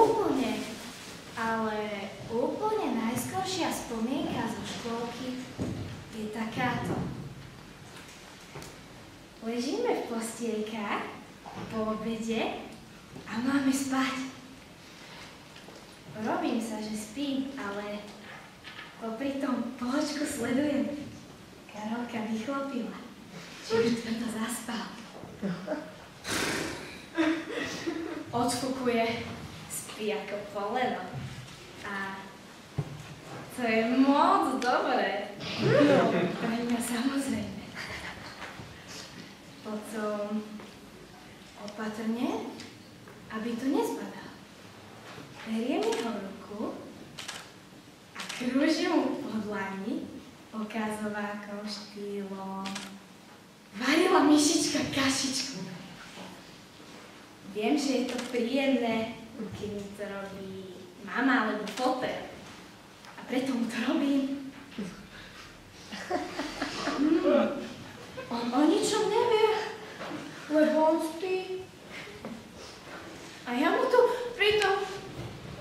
úplne, ale úplne najskoršia spomienka zo škôlky je takáto. Ležíme v postielkách po obede a máme spať. Robím sa, že spím, ale popri tom poločku sledujem. Karolka vychlopila, či už tvrdo zaspal. Odfukuje, spí ako poleno. A to je moc dobré. No, pre mňa samozrejme. Potom opatrne, aby to nezpadal. Beriem jeho ruku a krúžim mu po dlani ukazovákom, štýlom. Varila myšička kašičku. Viem, že je to príjemné, keď mi to robí mama alebo foter. A preto mu to robím. On o ničom nevie, lebo on spí. A ja mu tu pritom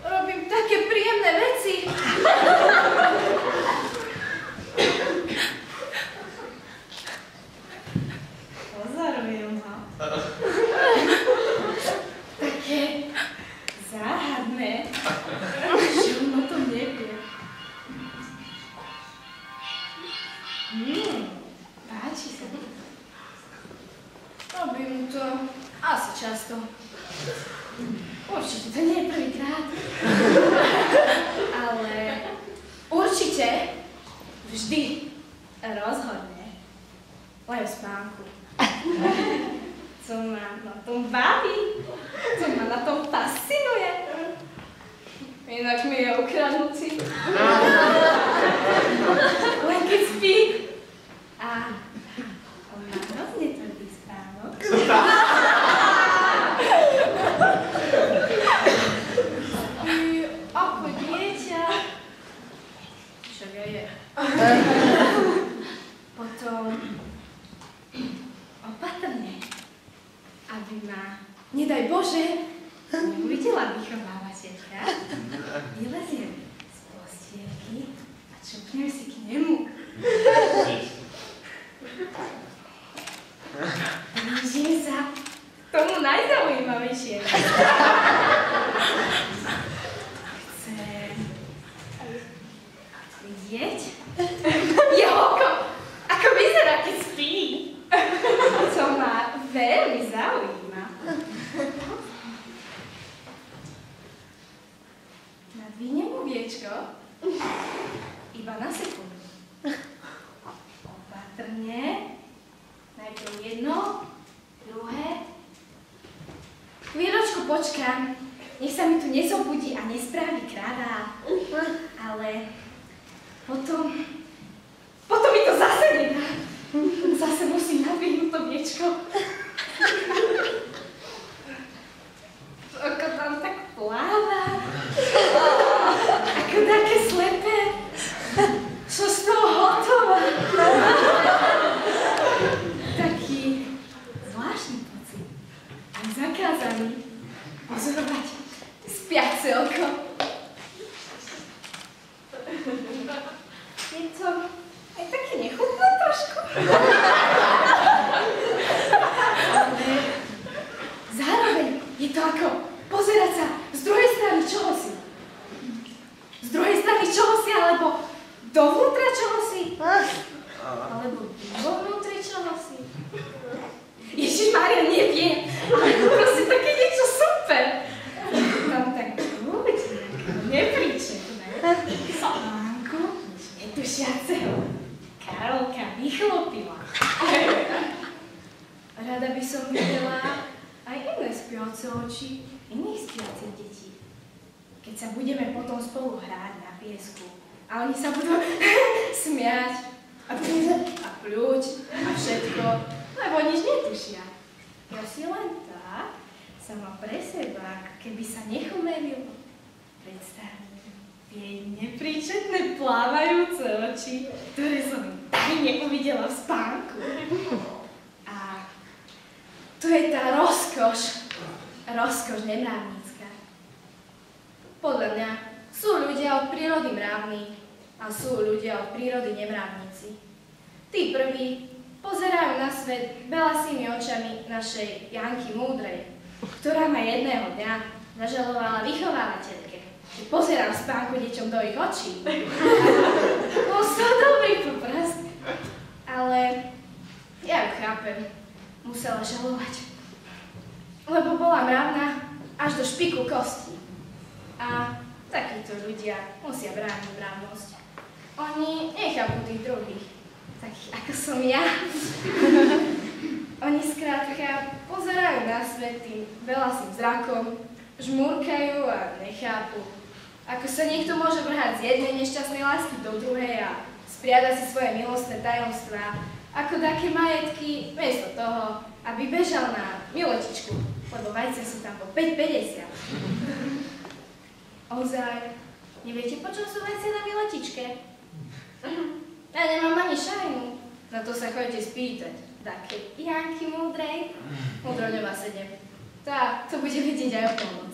robím také príjemné veci. Pozorujem ho. Také záhadné, že on o tom nevie. Páči sa mi. Robím to asi často. Určite to nie je prvýkrát. Ale určite vždy rozhodne len v spánku. Co ma na tom baví, co ma na tom fascinuje. Inak mi je ukradnutý. Len keď spí. A on má hrozne tvrdý spánok. Spí ako dieťa. Však aj je. Potom opatrne, aby ma, nedaj Bože, neuvidela vychovávateľka, vyleziem z postielky a čupnem si k nemu. Blížim sa k tomu najzaujímavejšiemu. Chcem vidieť jeho oko, ako vyzerá, keď spí. Co ma veľmi zaujíma. Nadvíniem mu viečko, iba na sekundu. Opatrne, najprv jedno, druhé. Chvíľočku počkám, nech sa mi tu nezobudí a nespraví kravá. Ale potom mi to zase nedá. Zase musím nadvihnúť to viečko. Ako tam tak pláva. Ako také slepé. Som z toho hotová. Taký zvláštny pocit. Aj zakázaný pozorovať spiace oko. Je to aj také nechutné trošku. Ale zároveň je to ako pozerať sa z druhej strany čohosi. Z druhej strany čohosi, alebo dovnútra čohosi. Alebo dovnútri čohosi. Ježišmária, neviem, ale to proste také niečo super. Tam tak vôbec nepríčetné. Slánku, netušiaceho. Karolka vychlopila. Rada by som videla aj iné spiace oči iných spiacich detí. Keď sa budeme potom spolu hrať na piesku a oni sa budú smiať a pľuť a všetko, lebo nič netušia. Ja si len tak sama pre seba, keby sa nechumelil, predstavím tie nepríčetné plávajúce oči, ktoré som tajne uvidela v spánku. A to je tá rozkoš nemravnícka. Podľa mňa sú ľudia od prírody mravní a sú ľudia od prírody nemravníci. Tí prví pozerajú na svet belasými očami našej Janky Múdrej, ktorá ma jedného dňa zažalovala vychovávateľke, že pozerám v spánku deťom do ich očí. Bol som dobrý poprask, ale ja ju chápem, musela žalovať, lebo bola mravná až do špiku kostí. A takíto ľudia musia brániť mravnosť. Oni nechápu tých druhých, takých ako som ja. Oni skrátka pozerajú na svet tým belasým zrakom, žmúrkajú a nechápu, ako sa niekto môže vrhať z jednej nešťastnej lásky do druhej a spriadať si svoje milostné tajomstvá, ako také majetky, miesto toho, aby bežal na miletičku, lebo vajcia sú tam po 5,50. Ozaj, neviete, po čom sú vajcia na miletičke? Ja nemám ani šajnu, na to sa chodite spýtať. Také Janky Múdrej, múdro nemá 7. Tá, to bude vedieť aj o tom.